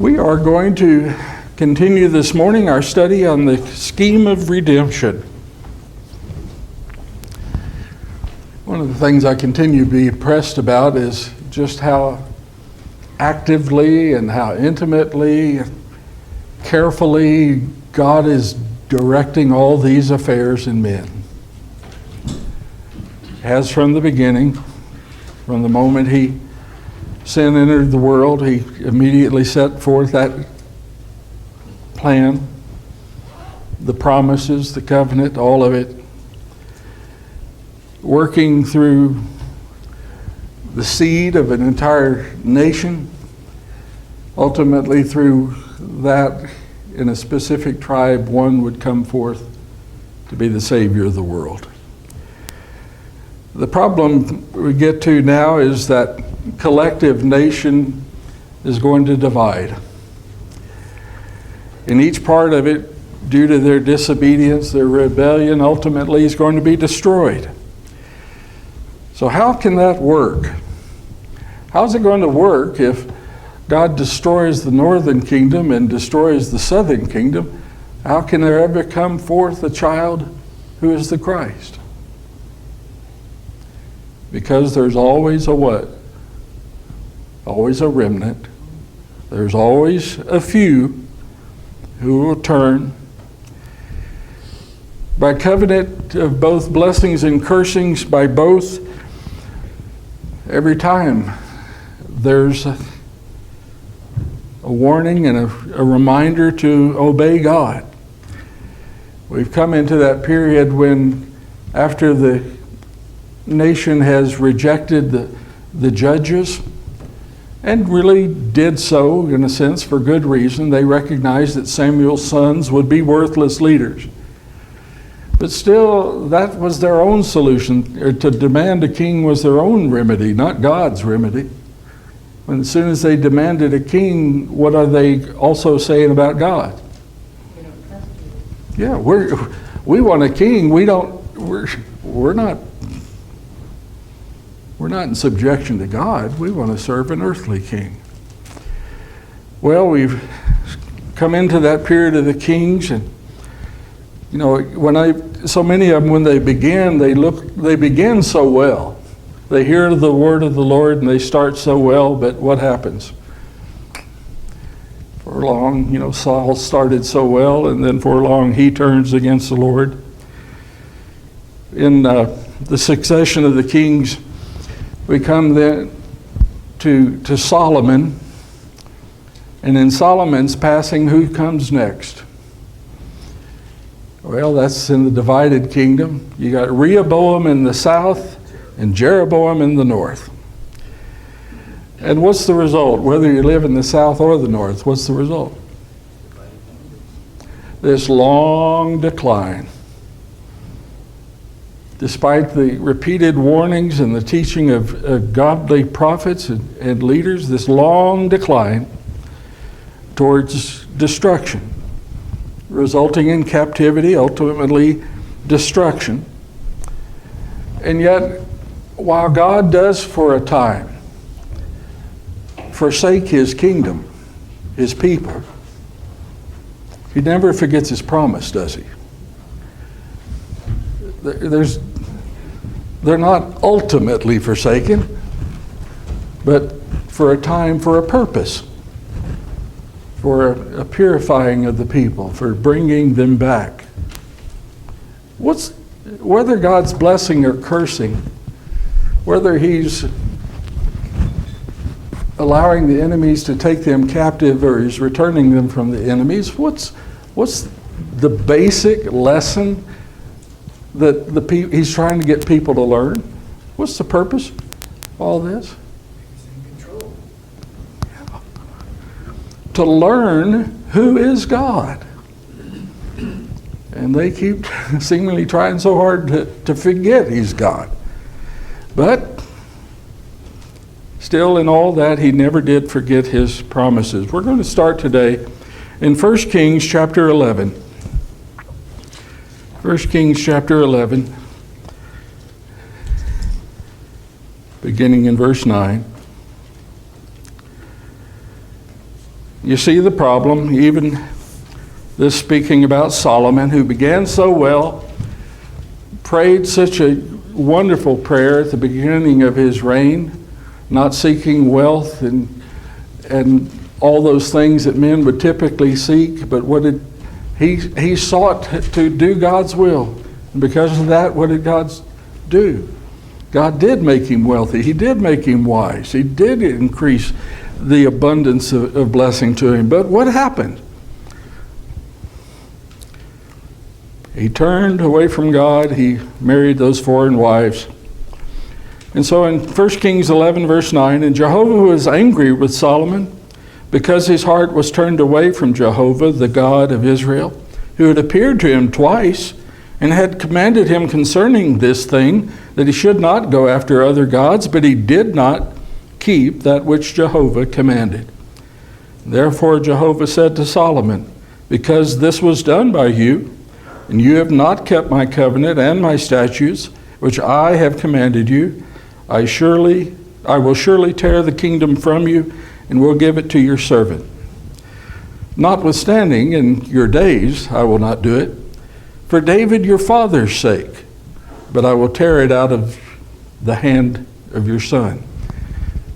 We are going to continue this morning our study on the scheme of redemption. One of the things I continue to be impressed about is just how actively and how intimately, carefully God is directing all these affairs in men. As from the beginning, from the moment sin entered the world, he immediately set forth that plan, the promises, the covenant, all of it, working through the seed of an entire nation, ultimately through that in a specific tribe, one would come forth to be the Savior of the world. The problem we get to now is that collective nation is going to divide. And each part of it, due to their disobedience, their rebellion, ultimately is going to be destroyed. So how can that work? How's it going to work if God destroys the northern kingdom and destroys the southern kingdom? How can there ever come forth a child who is the Christ? Because there's always a what? Always a remnant. There's always a few who will turn. By covenant of both blessings and cursings, by both, every time there's a warning and a reminder to obey God. We've come into that period when, after the nation has rejected the judges, and really did so, in a sense, for good reason. They recognized that Samuel's sons would be worthless leaders. But still, that was their own solution. To demand a king was their own remedy, not God's remedy. When as soon as they demanded a king, what are they also saying about God? We don't trust you. Yeah, we want a king. We're not in subjection to God. We want to serve an earthly king. Well, we've come into that period of the kings, and so many of them, when they begin, they begin so well. They hear the word of the Lord and they start so well, but what happens? For long, Saul started so well, and then for long he turns against the Lord. In the succession of the kings, we come then to Solomon, and in Solomon's passing, who comes next? Well, that's in the divided kingdom. You got Rehoboam in the south and Jeroboam in the north. And what's the result? Whether you live in the south or the north, what's the result? This long decline. Despite the repeated warnings and the teaching of godly prophets and leaders, this long decline towards destruction, resulting in captivity, ultimately destruction. And yet, while God does for a time forsake his kingdom, his people, he never forgets his promise, does he? They're not ultimately forsaken, but for a time, for a purpose, for a purifying of the people, for bringing them back. Whether God's blessing or cursing, whether he's allowing the enemies to take them captive or he's returning them from the enemies, what's the basic lesson that he's trying to get people to learn? What's the purpose of all this? He's in control. Yeah. To learn who is God. And they keep seemingly trying so hard to forget he's God. But still, in all that, he never did forget his promises. We're going to start today in 1 Kings chapter 11. 1 Kings chapter 11, beginning in verse 9. You see the problem, even this speaking about Solomon, who began so well, prayed such a wonderful prayer at the beginning of his reign, not seeking wealth and all those things that men would typically seek, but he sought to do God's will. And because of that, what did God do? God did make him wealthy. He did make him wise. He did increase the abundance of blessing to him. But what happened? He turned away from God. He married those foreign wives. And so in 1 Kings 11, verse 9, and Jehovah was angry with Solomon because his heart was turned away from Jehovah, the God of Israel, who had appeared to him twice and had commanded him concerning this thing, that he should not go after other gods, but he did not keep that which Jehovah commanded. Therefore Jehovah said to Solomon, because this was done by you, and you have not kept my covenant and my statutes, which I have commanded you, I will surely tear the kingdom from you, and will give it to your servant. Notwithstanding, in your days I will not do it, for David your father's sake, but I will tear it out of the hand of your son.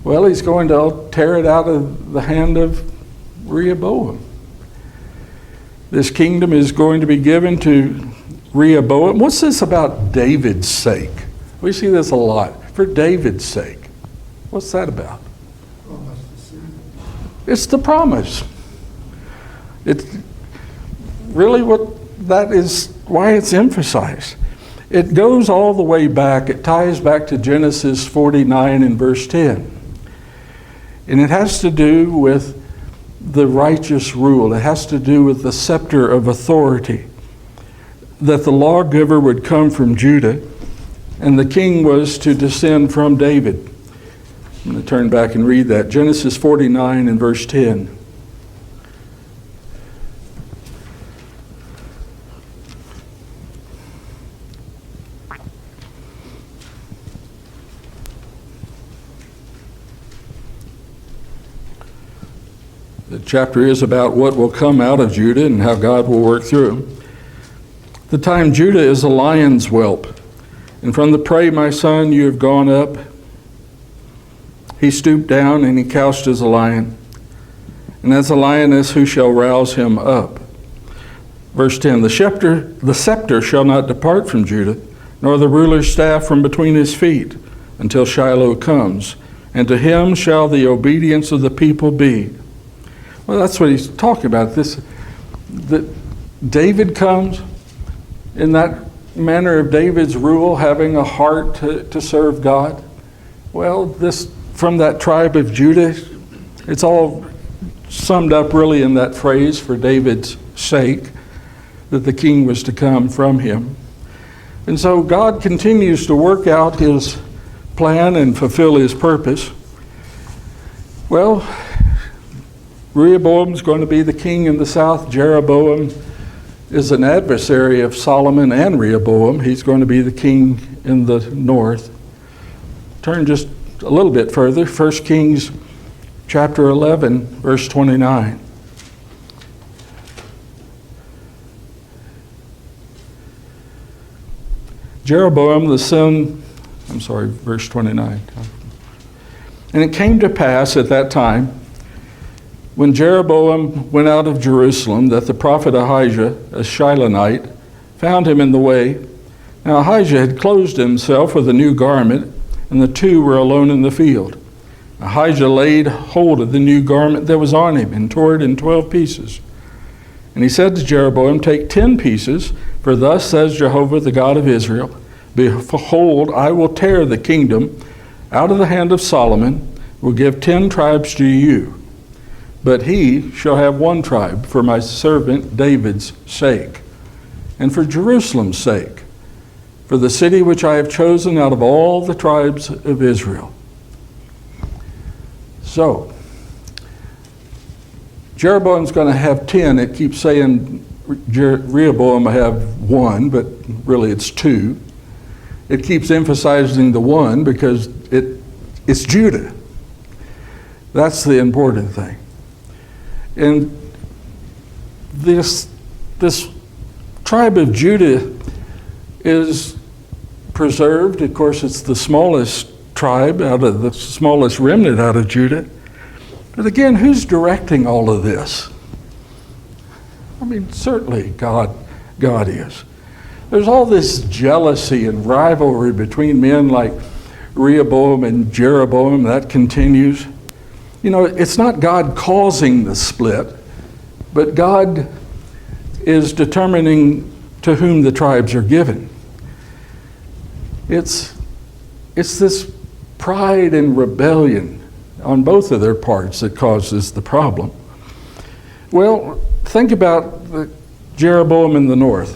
Well, he's going to tear it out of the hand of Rehoboam. This kingdom is going to be given to Rehoboam. What's this about David's sake? We see this a lot. For David's sake. What's that about? It's the promise. It's really that is why it's emphasized. It goes all the way back. It ties back to Genesis 49 and verse 10. And it has to do with the righteous rule. It has to do with the scepter of authority. That the lawgiver would come from Judah, and the king was to descend from David. I'm going to turn back and read that. Genesis 49 and verse 10. The chapter is about what will come out of Judah and how God will work through him. The time Judah is a lion's whelp, and from the prey, my son, you have gone up. He stooped down and he couched as a lion, and as a lioness, who shall rouse him up? Verse 10, the scepter shall not depart from Judah, nor the ruler's staff from between his feet, until Shiloh comes, and to him shall the obedience of the people be. Well, that's what he's talking about. That David comes in that manner of David's rule, having a heart to serve God. Well, this from that tribe of Judah, it's all summed up really in that phrase, for David's sake, that the king was to come from him. And so God continues to work out his plan and fulfill his purpose. Well, Rehoboam is going to be the king in the south. Jeroboam is an adversary of Solomon and Rehoboam. He's going to be the king in the north. Turn just a little bit further. 1 Kings chapter 11, verse 29. Jeroboam, verse 29. And it came to pass at that time, when Jeroboam went out of Jerusalem, that the prophet Ahijah, a Shilonite, found him in the way. Now Ahijah had clothed himself with a new garment, and the two were alone in the field. Ahijah laid hold of the new garment that was on him, and tore it in 12 pieces. And he said to Jeroboam, take 10 pieces, for thus says Jehovah, the God of Israel, behold, I will tear the kingdom out of the hand of Solomon, will give 10 tribes to you. But he shall have 1 tribe for my servant David's sake, and for Jerusalem's sake, for the city which I have chosen out of all the tribes of Israel. So, Jeroboam's going to have 10. It keeps saying Rehoboam will have 1, but really it's 2. It keeps emphasizing the 1 because it's Judah. That's the important thing. And this tribe of Judah is preserved. Of course, it's the smallest tribe out of the smallest remnant out of Judah. But again, who's directing all of this? I mean, certainly God is. There's all this jealousy and rivalry between men like Rehoboam and Jeroboam. That continues. You know, it's not God causing the split, but God is determining to whom the tribes are given. It's this pride and rebellion on both of their parts that causes the problem. Well, think about Jeroboam in the north.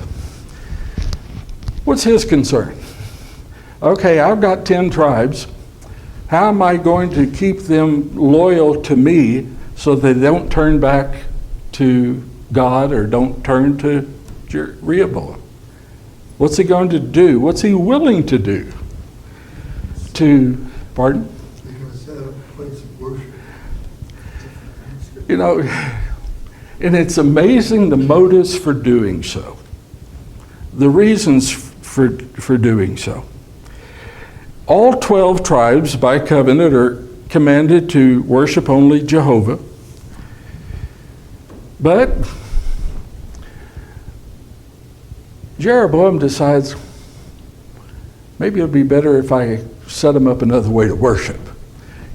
What's his concern? Okay, I've got 10 tribes. How am I going to keep them loyal to me so they don't turn back to God or don't turn to Rehoboam? What's he going to do? What's he willing to do? Pardon? They're going to set up a place of worship. You know, and it's amazing the motives for doing so. The reasons for doing so. All 12 tribes by covenant are commanded to worship only Jehovah. But Jeroboam decides maybe it'll be better if I set them up another way to worship.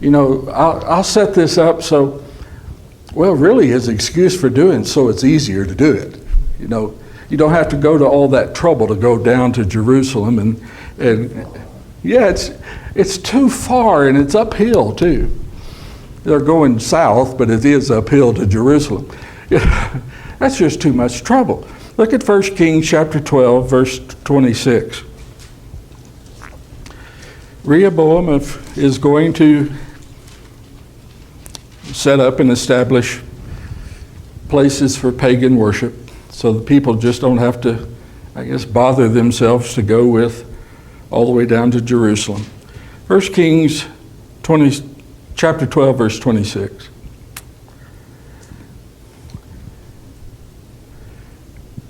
You know, I'll set this up so, well, really his excuse for doing so it's easier to do it. You know, you don't have to go to all that trouble to go down to Jerusalem and yeah, it's too far and it's uphill too. They're going south, but it is uphill to Jerusalem. That's just too much trouble. Look at 1 Kings chapter 12, verse 26. Rehoboam is going to set up and establish places for pagan worship so the people just don't have to, I guess, bother themselves to go with all the way down to Jerusalem. 1 Kings chapter 12, verse 26.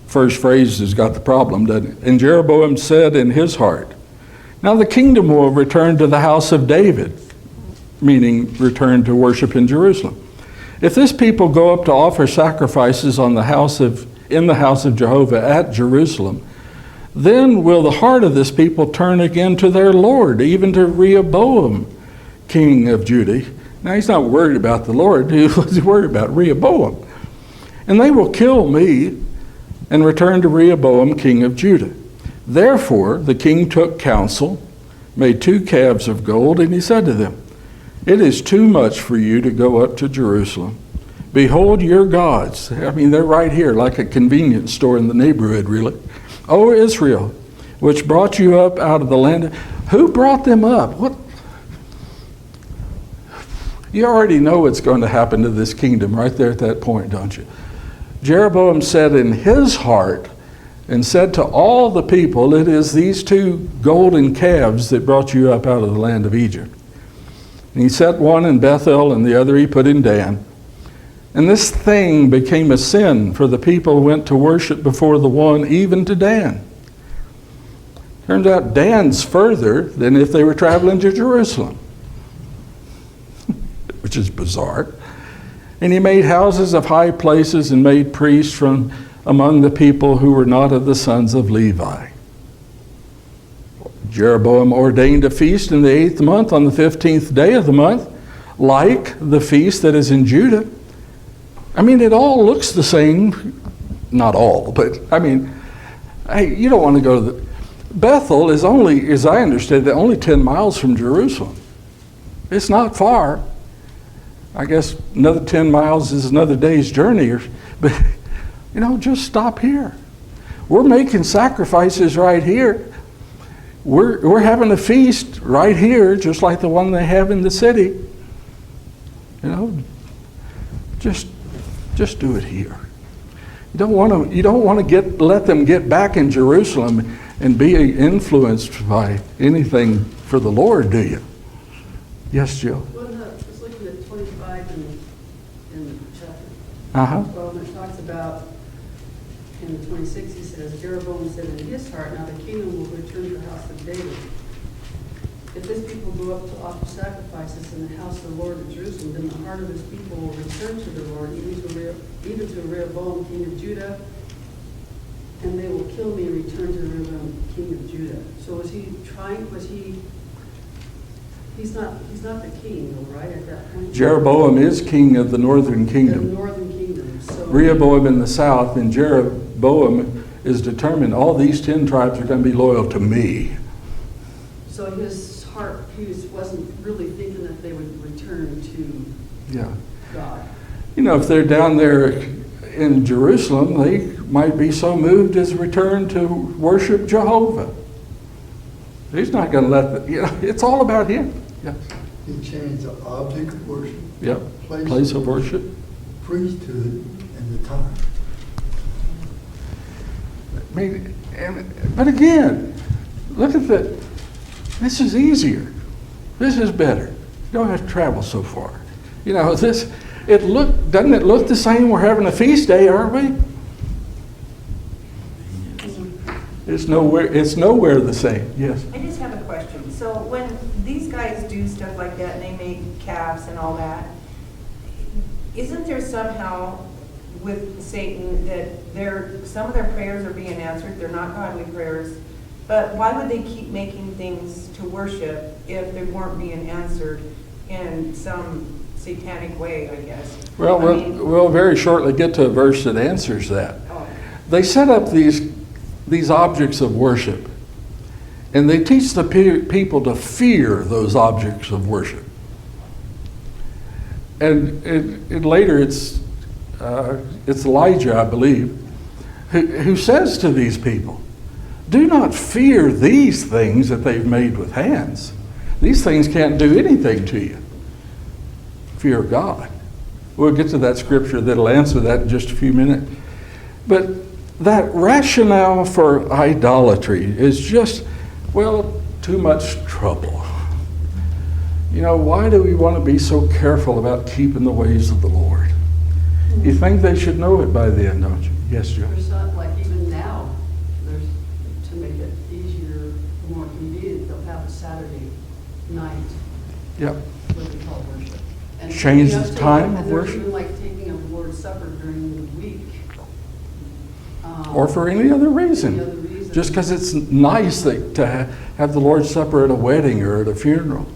First phrase has got the problem, doesn't it? And Jeroboam said in his heart, now the kingdom will return to the house of David, meaning return to worship in Jerusalem. If this people go up to offer sacrifices in the house of Jehovah at Jerusalem, then will the heart of this people turn again to their Lord, even to Rehoboam, king of Judah. Now he's not worried about the Lord, he's worried about Rehoboam. And they will kill me and return to Rehoboam, king of Judah. Therefore the king took counsel, made 2 calves of gold, and he said to them, it is too much for you to go up to Jerusalem. Behold your gods. I mean, they're right here, like a convenience store in the neighborhood, really. O Israel, which brought you up out of the land. Who brought them up? What? You already know what's going to happen to this kingdom right there at that point, don't you? Jeroboam said in his heart and said to all the people, it is these 2 golden calves that brought you up out of the land of Egypt. And he set one in Bethel and the other he put in Dan. And this thing became a sin, for the people went to worship before the one, even to Dan. Turns out Dan's further than if they were traveling to Jerusalem, which is bizarre. And he made houses of high places and made priests from among the people who were not of the sons of Levi. Jeroboam ordained a feast in the 8th month on the 15th day of the month, like the feast that is in Judah. I mean, it all looks the same. Not all, but I mean, hey, you don't want to go to Bethel is only, as I understand it, only 10 miles from Jerusalem. It's not far. I guess another 10 miles is another day's journey. But, you know, just stop here. We're making sacrifices right here. We're having a feast right here, just like the one they have in the city. You know, just do it here. You don't want to let them get back in Jerusalem and be influenced by anything for the Lord, do you? Yes, Jill. Well, no, I was looking at 25 in chapter Uh-huh. Well, when it talks about, in the 26, he says, Jeroboam said in his heart, now the kingdom will return to the house of David. If this people go up to offer sacrifices in the house of the Lord in Jerusalem, then the heart of his people will return to the Lord, even to Rehoboam, king of Judah, and they will kill me and return to Rehoboam, king of Judah. So he's not the king, though, right, at that point? Jeroboam is king of the northern The kingdom. northern kingdom. So Rehoboam in the south, and Jeroboam is determined all these 10 tribes are going to be loyal to me. So his heart, wasn't really thinking that they would return to Yeah. God. You know, if they're down there in Jerusalem, they might be so moved as return to worship Jehovah. He's not going to let it's all about him. Yeah. He changed the object of worship, Yep. Place of worship. priesthood, and the time. I mean, but again, look at that. This is easier. This is better. You don't have to travel so far. You know, doesn't it look the same? We're having a feast day, aren't we? It's nowhere the same. Yes. I just have a question. So when these guys do stuff like that and they make calves and all that, isn't there somehow with Satan that some of their prayers are being answered? They're not godly prayers. But why would they keep making things to worship if they weren't being answered in some satanic way, I guess? Well, we'll very shortly get to a verse that answers that. Oh. They set up these objects of worship, and they teach the people to fear those objects of worship. And later it's Elijah, I believe, who says to these people, do not fear these things that they've made with hands. These things can't do anything to you. Fear God. We'll get to that scripture that'll answer that in just a few minutes. But that rationale for idolatry is just, too much trouble. You know, why do we want to be so careful about keeping the ways of the Lord? You think they should know it by then, don't you? Yes, Joe. There's not, like even now, to make it easier, more convenient, they'll have a Saturday night, Yep. what we call worship. And Change you know, the time of and they're worship. even like taking of the Lord's Supper during the week. Or for any other Any reason. other reason. Just because it's nice to have the Lord's Supper at a wedding or at a funeral.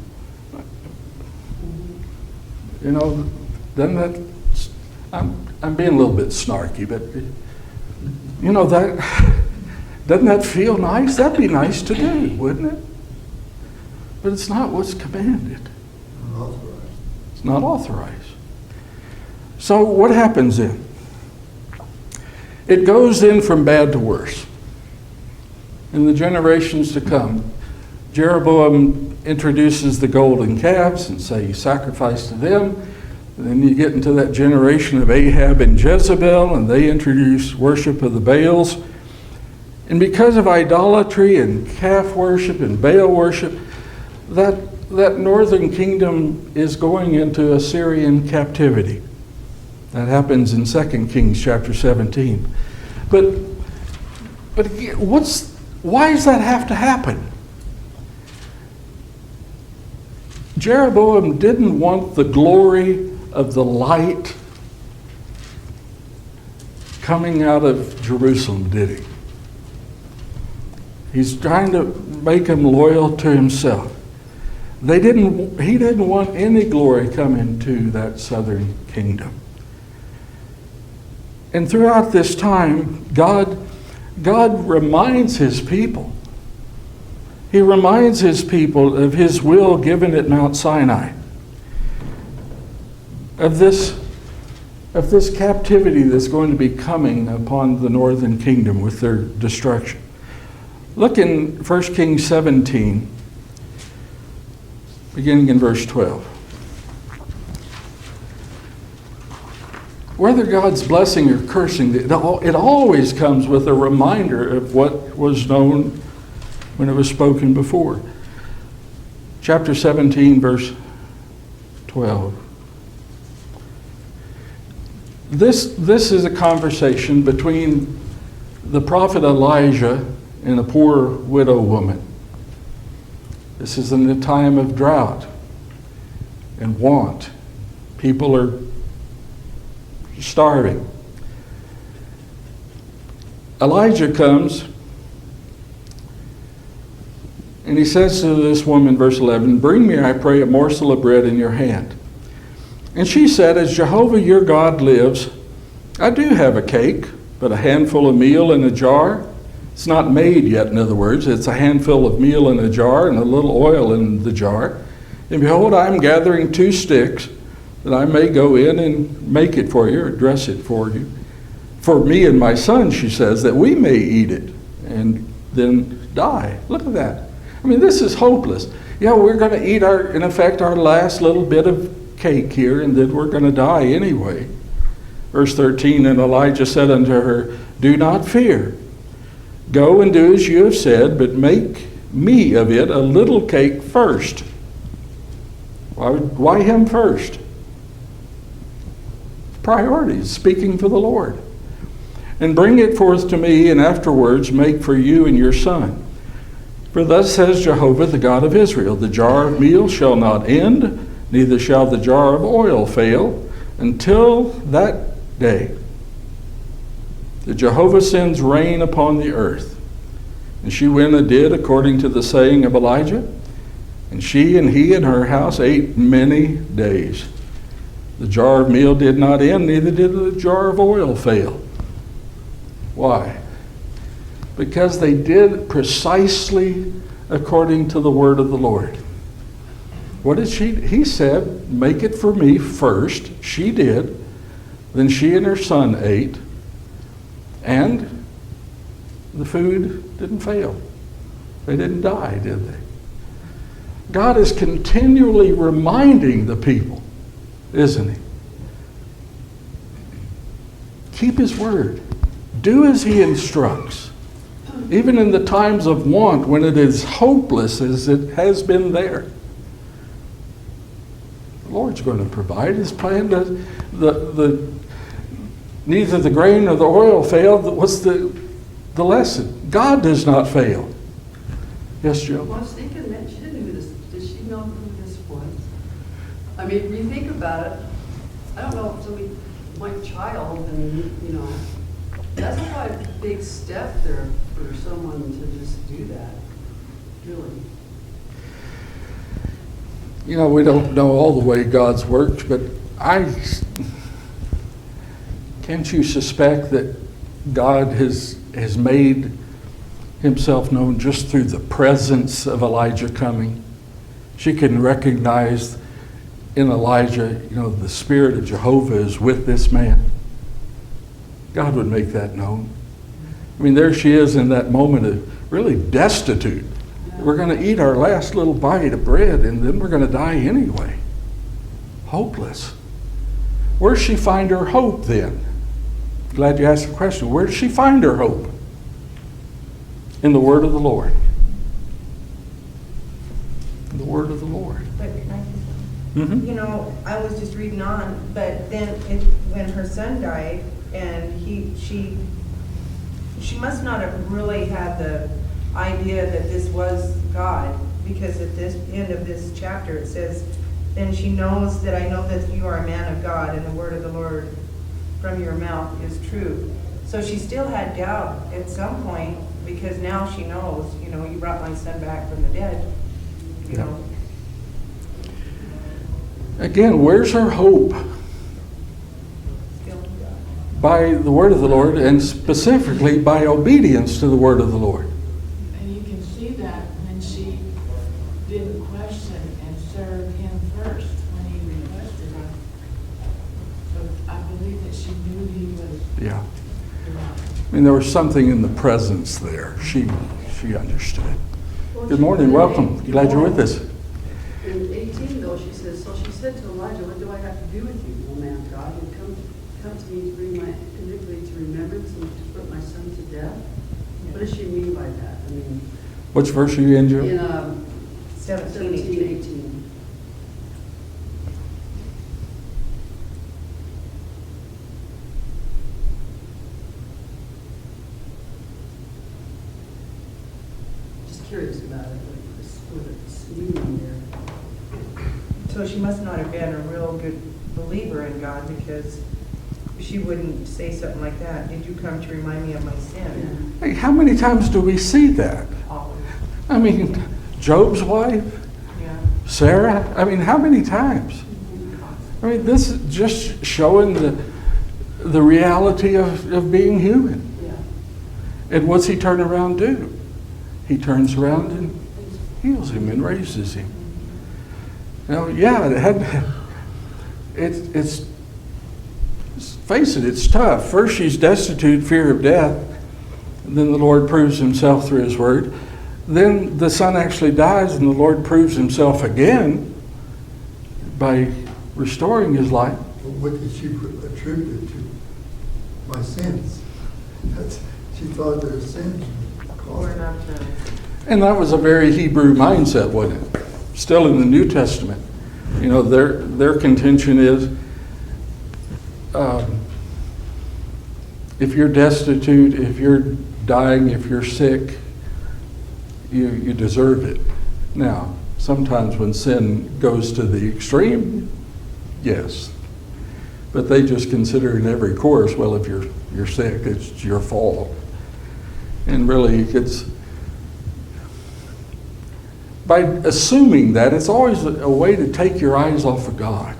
You know, doesn't that, I'm being a little bit snarky, but you know, doesn't that feel nice? That'd be nice to do, wouldn't it? But it's not what's commanded. Unauthorized. It's not authorized. So what happens then? It goes in from bad to worse. In the generations to come, Jeroboam introduces the golden calves and say you sacrifice to them. And then you get into that generation of Ahab and Jezebel, and they introduce worship of the Baals. And because of idolatry and calf worship and Baal worship, that northern kingdom is going into Assyrian captivity. That happens in 2 Kings chapter 17. But again, why does that have to happen? Jeroboam didn't want the glory of the light coming out of Jerusalem, did he? He's trying to make them loyal to himself. He didn't want any glory coming to that southern kingdom. And throughout this time, God reminds his people. He reminds his people of his will given at Mount Sinai. Of this captivity that's going to be coming upon the northern kingdom with their destruction. Look in 1 Kings 17, beginning in verse 12. Whether God's blessing or cursing, it always comes with a reminder of what was known when it was spoken before. Chapter 17, verse 12. This is a conversation between the prophet Elijah and a poor widow woman. This is in a time of drought and want. People are starving. Elijah comes and he says to this woman, verse 11, "Bring me, I pray, a morsel of bread in your hand." And she said, "As Jehovah your God lives, I do have a cake, but a handful of meal in a jar. It's not made yet, in other words. It's a handful of meal in a jar and a little oil in the jar. And behold, I am gathering 2 sticks, that I may go in and make it for you, or dress it for you. For me and my son," she says, "that we may eat it and then die." Look at that. I mean, this is hopeless. Yeah, we're going to eat in effect, our last little bit of cake here, and then we're going to die anyway. Verse 13, "And Elijah said unto her, Do not fear. Go and do as you have said, but make me of it a little cake first." Why him first? Priorities, speaking for the Lord. "And bring it forth to me, and afterwards make for you and your son. For thus says Jehovah, the God of Israel, the jar of meal shall not end, neither shall the jar of oil fail, until that day that Jehovah sends rain upon the earth." And she went and did according to the saying of Elijah, and she and he and her house ate many days. The jar of meal did not end, neither did the jar of oil fail. Why? Because they did precisely according to the word of the Lord. What did he said, "Make it for me first." She did. Then she and her son ate, and the food didn't fail. They didn't die, did they? God is continually reminding the people, isn't he? Keep his word. Do as he instructs. Even in the times of want, when it is hopeless as it has been there. The Lord's going to provide. His plan does. Neither the grain nor the oil failed. What's the lesson? God does not fail. Yes, Joe? Well, I was thinking that she didn't know this. Did she know who this was? I mean, when you think about it, I don't know if somebody, my child, and that's quite a big step there for someone to just do that. Really. We don't know all the way God's works, but can't you suspect that God has made himself known just through the presence of Elijah coming? She can recognize in Elijah, the Spirit of Jehovah is with this man. God would make that known. I mean, there she is in that moment of really destitute. We're going to eat our last little bite of bread, and then we're going to die anyway. Hopeless. Where does she find her hope then? Glad you asked the question. Where does she find her hope? In the word of the Lord. In the word of the Lord. But can I just, Mm-hmm. I was just reading on, but then when her son died, and she must not have really had the idea that this was God, because at this end of this chapter it says, "Then she knows that I know that you are a man of God, and the word of the Lord from your mouth is true." So she still had doubt at some point, because now she knows, you brought my son back from the dead, Yeah. Again, where's her hope? Still. By the word of the Lord, and specifically by obedience to the word of the Lord. And you can see that when she didn't question and serve him first when he requested her. So I believe that she knew he was Yeah. around. I mean, there was something in the presence there. She understood. Good morning, welcome. Glad you're with us. In 18, though, she says, "So she said to Elijah, what do I have to do with you, O man of God? You come to me to bring my iniquity to remembrance and to put my son to death." What does she mean by that? I mean, Which verse are you in, Joe? in 17, 18. curious about it, with it's meaning there. So she must not have been a real good believer in God, because she wouldn't say something like that. Did you come to remind me of my sin? Hey, how many times do we see that? Always. I mean, Job's wife, Yeah. Sarah, I mean, how many times? I mean, this is just showing the reality of being human. Yeah. And what's he turn around do? He turns around and heals him and raises him. You know, yeah, it's face it, it's tough. First she's destitute, fear of death. And then the Lord proves himself through his word. Then the son actually dies and the Lord proves himself again by restoring his life. But what did she attribute it to? My sins. She thought their sins We're caused. not done. And that was a very Hebrew mindset, wasn't it? Still in the New Testament. You know, their contention is, if you're destitute, if you're dying, if you're sick, you deserve it. Now, sometimes when sin goes to the extreme, yes. But they just consider in every course, well, if you're sick, it's your fault. And really, it's by assuming that, it's always a way to take your eyes off of God.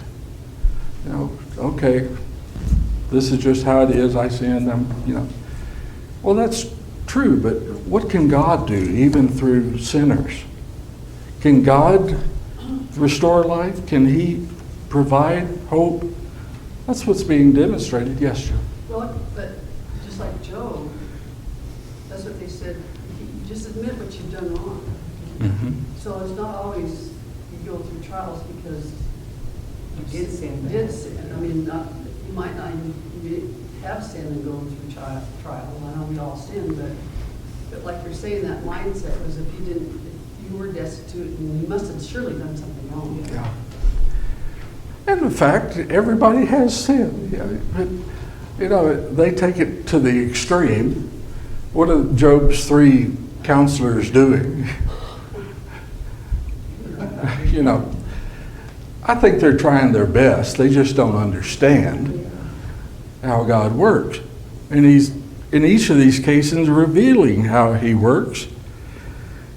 You know, okay, this is just how it is, I sinned, you know. Well, that's true, but what can God do, even through sinners? Can God restore life? Can he provide hope? That's what's being demonstrated. Yes, Joe. Well, but just like Job, that's what they said, you just admit what you've done wrong. Mm-hmm. So it's not always you go through trials because You did sin. you did sin. I mean, you might not even have sinned and go through trial. I know we all sin, but like you're saying, that mindset was if you were destitute, and you must have surely done something wrong. Yeah. And in fact, everybody has sin. Yeah, but, you know, they take it to the extreme. What are Job's 3 counselors doing? You know, I think they're trying their best. They just don't understand how God works. And he's, in each of these cases, revealing how he works.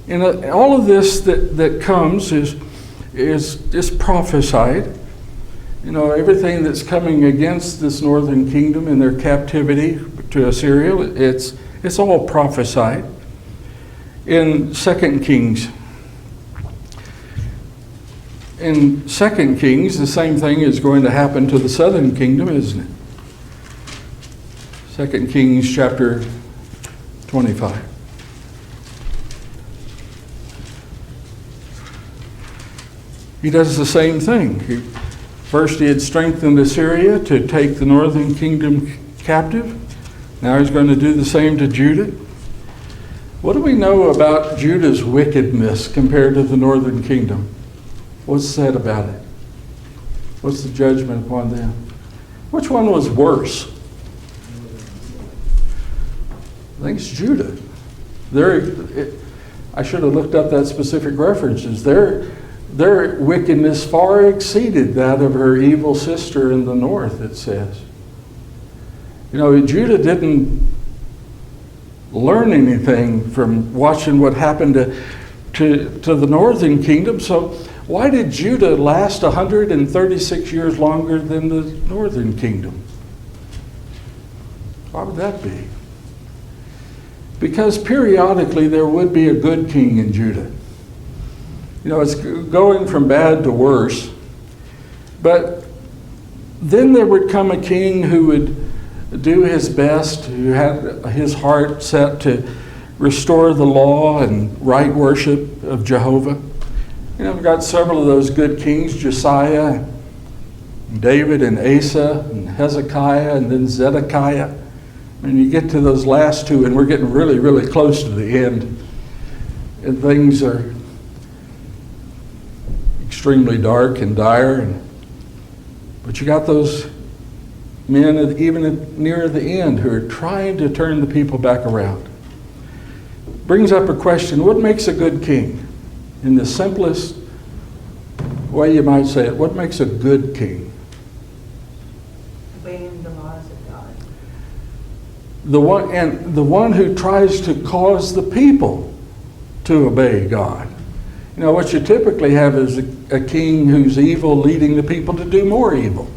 And all of this that comes is prophesied. You know, everything that's coming against this northern kingdom in their captivity to Assyria, it's all prophesied. In 2 Kings, the same thing is going to happen to the southern kingdom, isn't it? 2 Kings chapter 25. He does the same thing. First he had strengthened Assyria to take the northern kingdom captive. Now he's going to do the same to Judah. What do we know about Judah's wickedness compared to the northern kingdom? What's said about it? What's the judgment upon them? Which one was worse? I think it's Judah. I should have looked up that specific references. Their wickedness far exceeded that of her evil sister in the north, it says. You know, Judah didn't learn anything from watching what happened to the northern kingdom. So why did Judah last 136 years longer than the northern kingdom? Why would that be? Because periodically there would be a good king in Judah. You know, it's going from bad to worse. But then there would come a king who would do his best, who had his heart set to restore the law and right worship of Jehovah. You know, we've got several of those good kings, Josiah, and David, and Asa, and Hezekiah, and then Zedekiah. And you get to those last two, and we're getting really, really close to the end. And things are extremely dark and dire. But you got those men, even near the end, who are trying to turn the people back around. brings up a question. What makes a good king? In the simplest way you might say it, what makes a good king? Obeying the laws of God. The one who tries to cause the people to obey God. You know, what you typically have is a king who's evil leading the people to do more evil.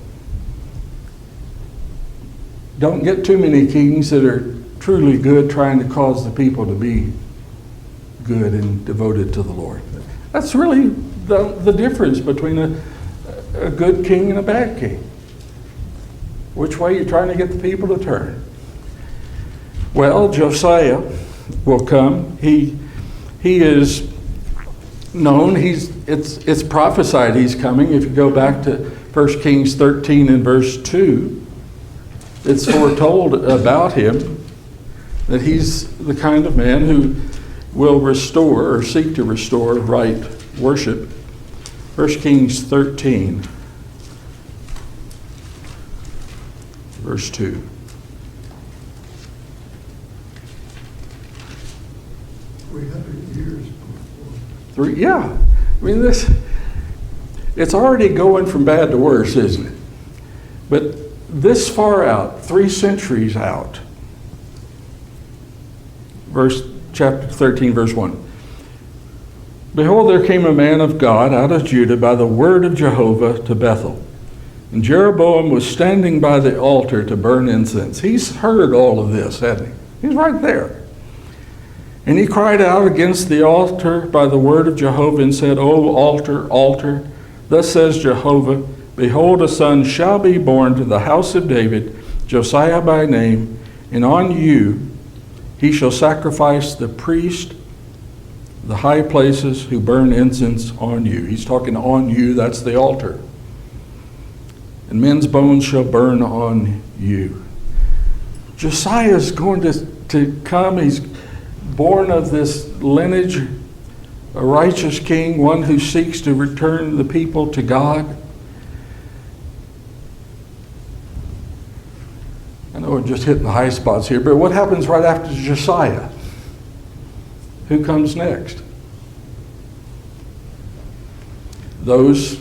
Don't get too many kings that are truly good trying to cause the people to be good and devoted to the Lord. That's really the difference between a good king and a bad king. Which way you're trying to get the people to turn. Well, Josiah will come. He is known. It's prophesied he's coming. If you go back to 1 Kings 13 and verse 2, it's foretold about him that he's the kind of man who will restore or seek to restore right worship. 1 Kings 13, verse 2. Years before. Yeah. I mean, it's already going from bad to worse, isn't it? But this far out, 3 centuries out, chapter 13, verse 1. Behold, there came a man of God out of Judah by the word of Jehovah to Bethel. And Jeroboam was standing by the altar to burn incense. He's heard all of this, hasn't he? He's right there. And he cried out against the altar by the word of Jehovah and said, O altar, altar, thus says Jehovah, behold, a son shall be born to the house of David, Josiah by name, and on you he shall sacrifice the priest, the high places who burn incense on you. He's talking on you, that's the altar. And men's bones shall burn on you. Josiah is going to come. He's born of this lineage, a righteous king, one who seeks to return the people to God. I know we're just hitting the high spots here, but what happens right after Josiah? Who comes next? Those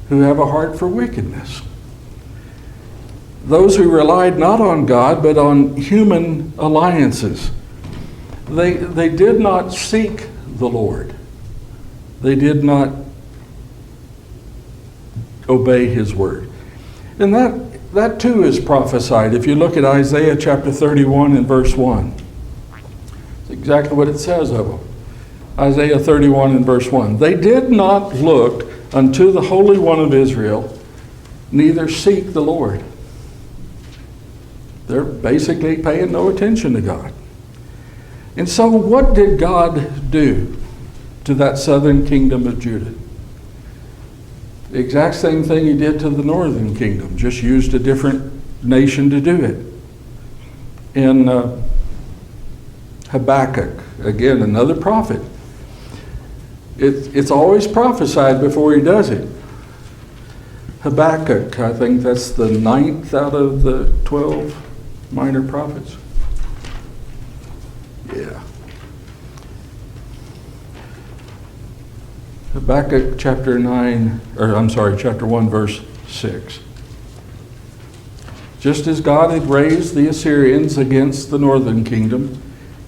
who have a heart for wickedness. Those who relied not on God, but on human alliances. They did not seek the Lord. They did not obey his word. And that too is prophesied. If you look at Isaiah chapter 31 and verse 1, it's exactly what it says of them. Isaiah 31 and verse 1. They did not look unto the Holy One of Israel, neither seek the Lord. They're basically paying no attention to God. And so what did God do to that southern kingdom of Judah? The exact same thing he did to the northern kingdom, just used a different nation to do it. In Habakkuk, again, another prophet. It's always prophesied before he does it. Habakkuk, I think that's the 9th out of the 12 minor prophets. Yeah. Habakkuk chapter 1, verse 6. Just as God had raised the Assyrians against the northern kingdom,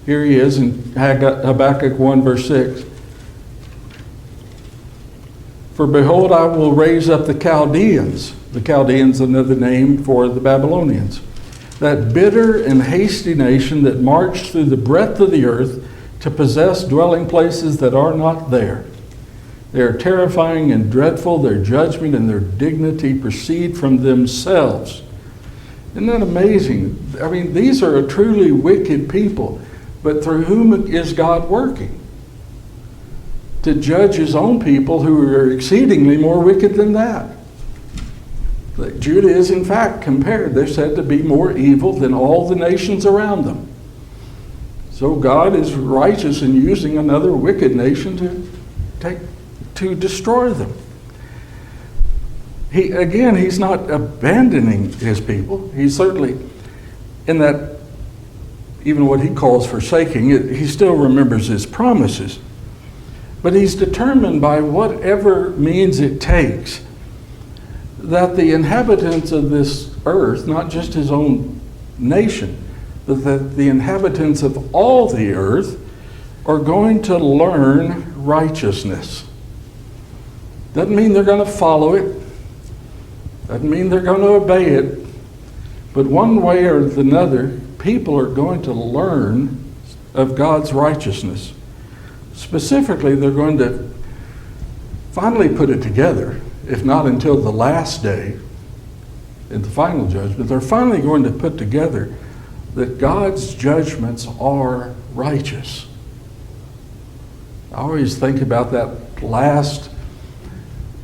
here he is in Habakkuk 1, verse 6. For behold, I will raise up the Chaldeans. The Chaldeans, another name for the Babylonians. That bitter and hasty nation that marched through the breadth of the earth to possess dwelling places that are not there. They are terrifying and dreadful. Their judgment and their dignity proceed from themselves. Isn't that amazing? I mean, these are a truly wicked people. But through whom is God working? To judge his own people who are exceedingly more wicked than that. Judah is in fact compared, they're said to be more evil than all the nations around them. So God is righteous in using another wicked nation to destroy them. He's not abandoning his people. He's certainly in that even what he calls forsaking, he still remembers his promises. But he's determined by whatever means it takes that the inhabitants of this earth, not just his own nation, but that the inhabitants of all the earth are going to learn righteousness. Doesn't mean they're going to follow it. Doesn't mean they're going to obey it. But one way or another, people are going to learn of God's righteousness. Specifically, they're going to finally put it together, if not until the last day, in the final judgment. They're finally going to put together that God's judgments are righteous. I always think about that last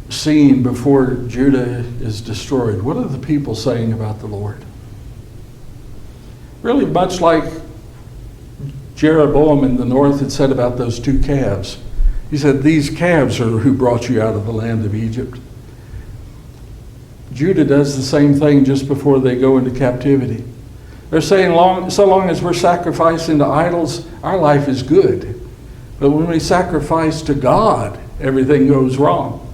scene before Judah is destroyed. What are the people saying about the Lord? Really much like Jeroboam in the north had said about those two calves. He said, these calves are who brought you out of the land of Egypt. Judah does the same thing just before they go into captivity. They're saying, so long as we're sacrificing to idols, our life is good. But when we sacrifice to God, everything goes wrong.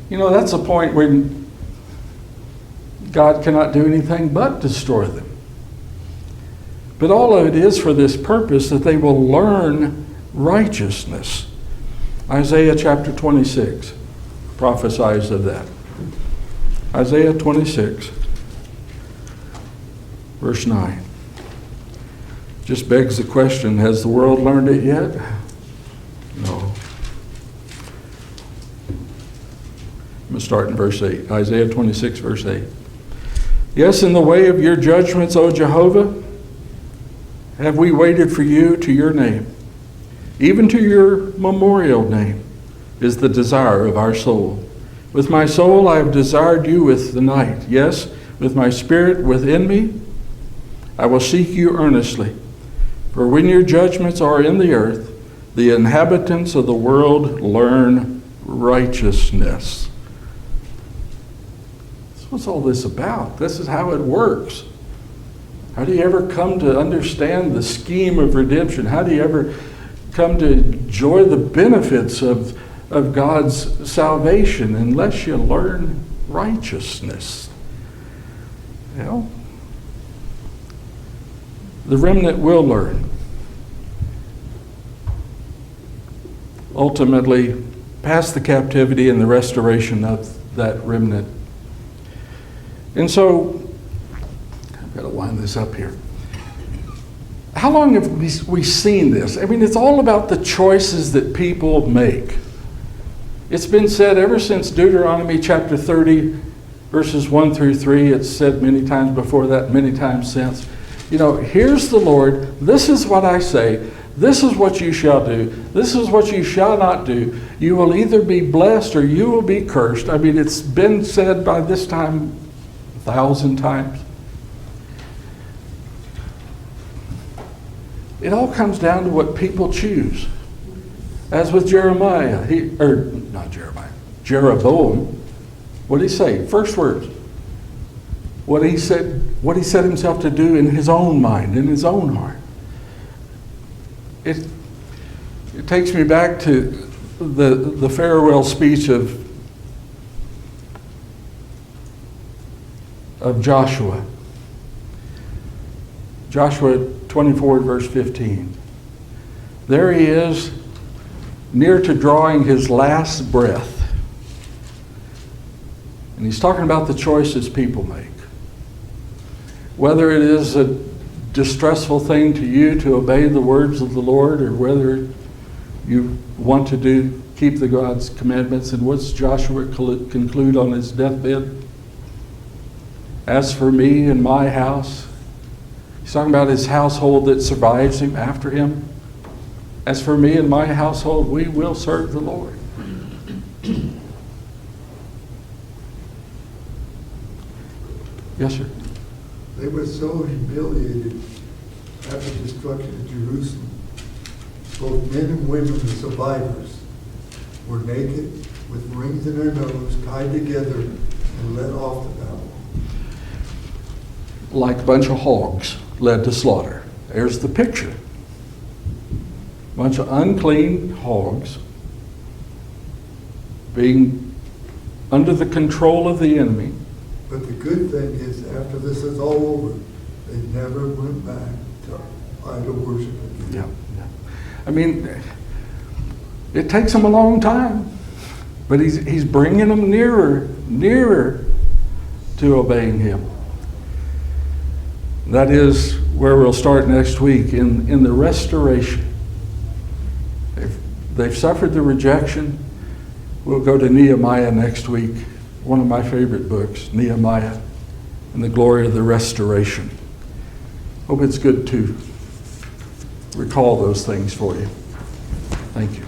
You know, that's a point where God cannot do anything but destroy them. But all of it is for this purpose, that they will learn righteousness. Isaiah chapter 26 prophesies of that. Isaiah 26, verse 9. Just begs the question, has the world learned it yet? No. I'm going to start in verse 8. Isaiah 26, verse 8. Yes, in the way of your judgments, O Jehovah, have we waited for you to your name. Even to your memorial name is the desire of our soul. With my soul I have desired you with the night. Yes, with my spirit within me, I will seek you earnestly. For when your judgments are in the earth, the inhabitants of the world learn righteousness. What's all this about? This is how it works. How do you ever come to understand the scheme of redemption? How do you ever come to enjoy the benefits of God's salvation unless you learn righteousness? Well, the remnant will learn. Ultimately, past the captivity and the restoration of that remnant. And so, I've got to wind this up here. How long have we seen this? I mean, it's all about the choices that people make. It's been said ever since Deuteronomy chapter 30, verses 1 through 3. It's said many times before that, many times since. You know, here's the Lord. This is what I say. This is what you shall do. This is what you shall not do. You will either be blessed or you will be cursed. I mean, it's been said by this time 1,000 times. It all comes down to what people choose. As with Jeremiah, Jeroboam, what did he say? First words. What he set himself to do in his own mind, in his own heart. It takes me back to the farewell speech of Joshua. Joshua 24, verse 15. There he is, near to drawing his last breath. And he's talking about the choices people make. Whether it is a distressful thing to you to obey the words of the Lord, or whether you want to keep the God's commandments. And what's Joshua conclude on his deathbed? As for me and my house, he's talking about his household that survives him after him. As for me and my household, we will serve the Lord. Yes, sir. They were so humiliated after the destruction of Jerusalem. Both men and women, the survivors, were naked with rings in their nose, tied together, and led off to battle. Like a bunch of hogs led to slaughter. There's the picture. Bunch of unclean hogs being under the control of the enemy. But the good thing is, after this is all over, they never went back to idol worship again. Yeah. I mean, it takes them a long time, but he's bringing them nearer to obeying him. That is where we'll start next week, in the restoration. They've suffered the rejection. We'll go to Nehemiah next week, one of my favorite books, Nehemiah, and the glory of the restoration. Hope it's good to recall those things for you. Thank you.